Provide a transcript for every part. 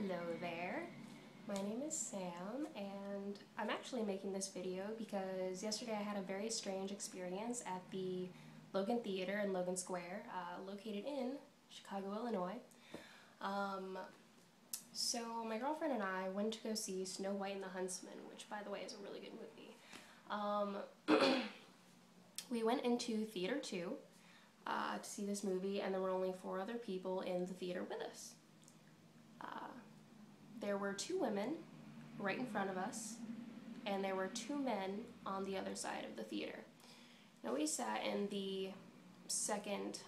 Hello there, my name is Sam and I'm actually making this video because yesterday I had a very strange experience at the Logan Theater in Logan Square, located in Chicago, Illinois. So my girlfriend and I went to go see Snow White and the Huntsman, which by the way is a really good movie. We went into Theater 2 to see this movie, and there were only 4 other people in the theater with us. There were 2 women right in front of us, and there were 2 men on the other side of the theater. Now we sat in the second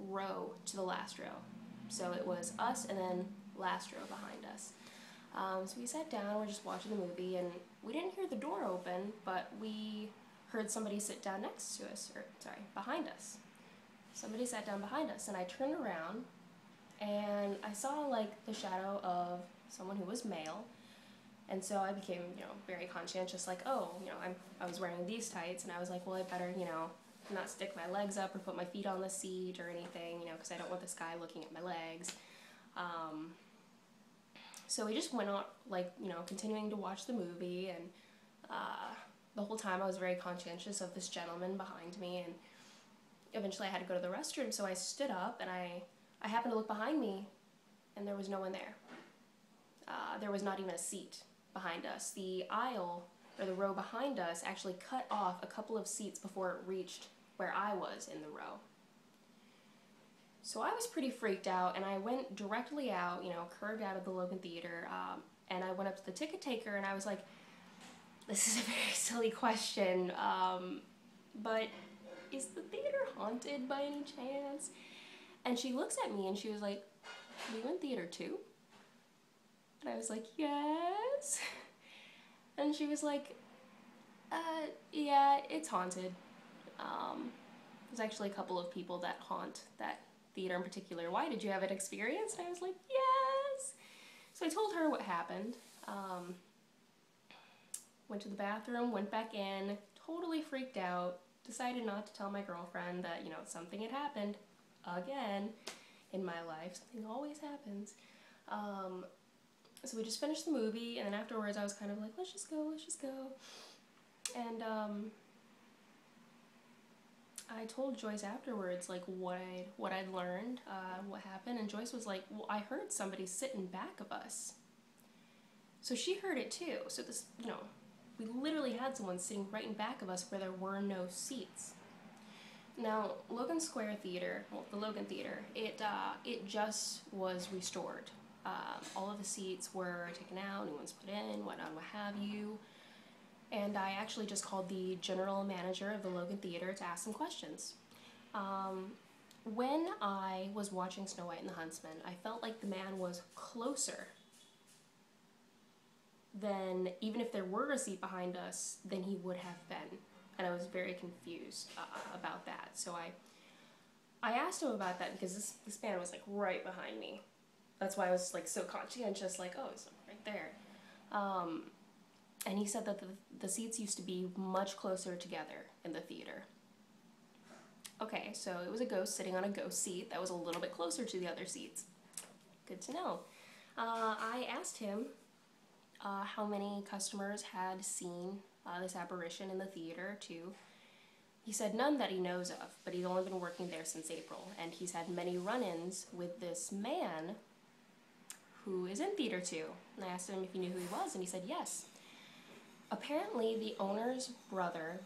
row to the last row. So it was us and then last row behind us. So we sat down, we're just watching the movie, and we didn't hear the door open, but we heard somebody sit down next to us, or sorry, behind us. Somebody sat down behind us, and I turned around, and I saw like the shadow of someone who was male, and so I became, very conscientious, like, oh, I was wearing these tights, and I was like, well, I better, not stick my legs up or put my feet on the seat or anything, because I don't want this guy looking at my legs. So we just went on, like, continuing to watch the movie, and the whole time I was very conscientious of this gentleman behind me, and eventually I had to go to the restroom, so I stood up, and I happened to look behind me, and there was no one there. There was not even a seat behind us. The aisle, or the row behind us, actually cut off a couple of seats before it reached where I was in the row. So I was pretty freaked out, and I went directly out, curved out of the Logan Theater, and I went up to the ticket taker, and I was like, this is a very silly question, but is the theater haunted by any chance? And she looks at me and she was like, "Are you in Theater 2? And I was like, yes. And she was like, yeah, it's haunted. There's actually a couple of people that haunt that theater in particular. Why, did you have an experience? And I was like, yes. So I told her what happened. Went to the bathroom, went back in, totally freaked out, decided not to tell my girlfriend that, something had happened again in my life. Something always happens. So we just finished the movie, and then afterwards I was kind of like, let's just go. And I told Joyce afterwards, like, what I'd learned, what happened, and Joyce was like, well, I heard somebody sitting back of us. So she heard it too. So this, we literally had someone sitting right in back of us where there were no seats. Now, Logan Square Theater, well, the Logan Theater, it just was restored. All of the seats were taken out, new ones put in, what have you. And I actually just called the general manager of the Logan Theater to ask some questions. When I was watching Snow White and the Huntsman, I felt like the man was closer than, even if there were a seat behind us, than he would have been. And I was very confused about that. So I asked him about that because this man was like right behind me. That's why I was like so conscientious, like, oh, he's right there. And he said that the seats used to be much closer together in the theater. Okay, so it was a ghost sitting on a ghost seat that was a little bit closer to the other seats. Good to know. I asked him how many customers had seen this apparition in the theater too. He said none that he knows of, but he's only been working there since April, and he's had many run-ins with this man who is in Theater 2. And I asked him if he knew who he was, and he said yes. Apparently the owner's brother,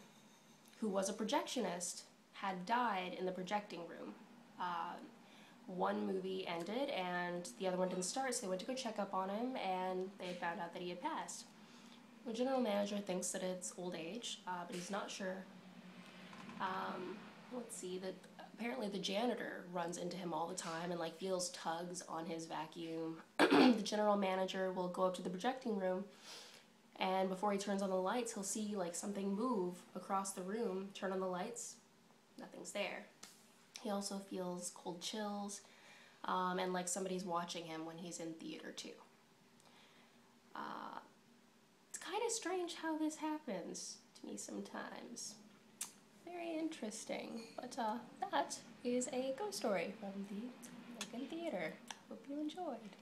who was a projectionist, had died in the projecting room. One movie ended and the other one didn't start, so they went to go check up on him, and they found out that he had passed. The general manager thinks that it's old age, but he's not sure. Let's see, apparently the janitor runs into him all the time and like feels tugs on his vacuum. The general manager will go up to the projecting room, and before he turns on the lights, he'll see like something move across the room, turn on the lights, nothing's there. He also feels cold chills, and like somebody's watching him when he's in Theater 2. It's kind of strange how this happens to me sometimes. Very interesting. But that is a ghost story from the Logan Theater. Hope you enjoyed.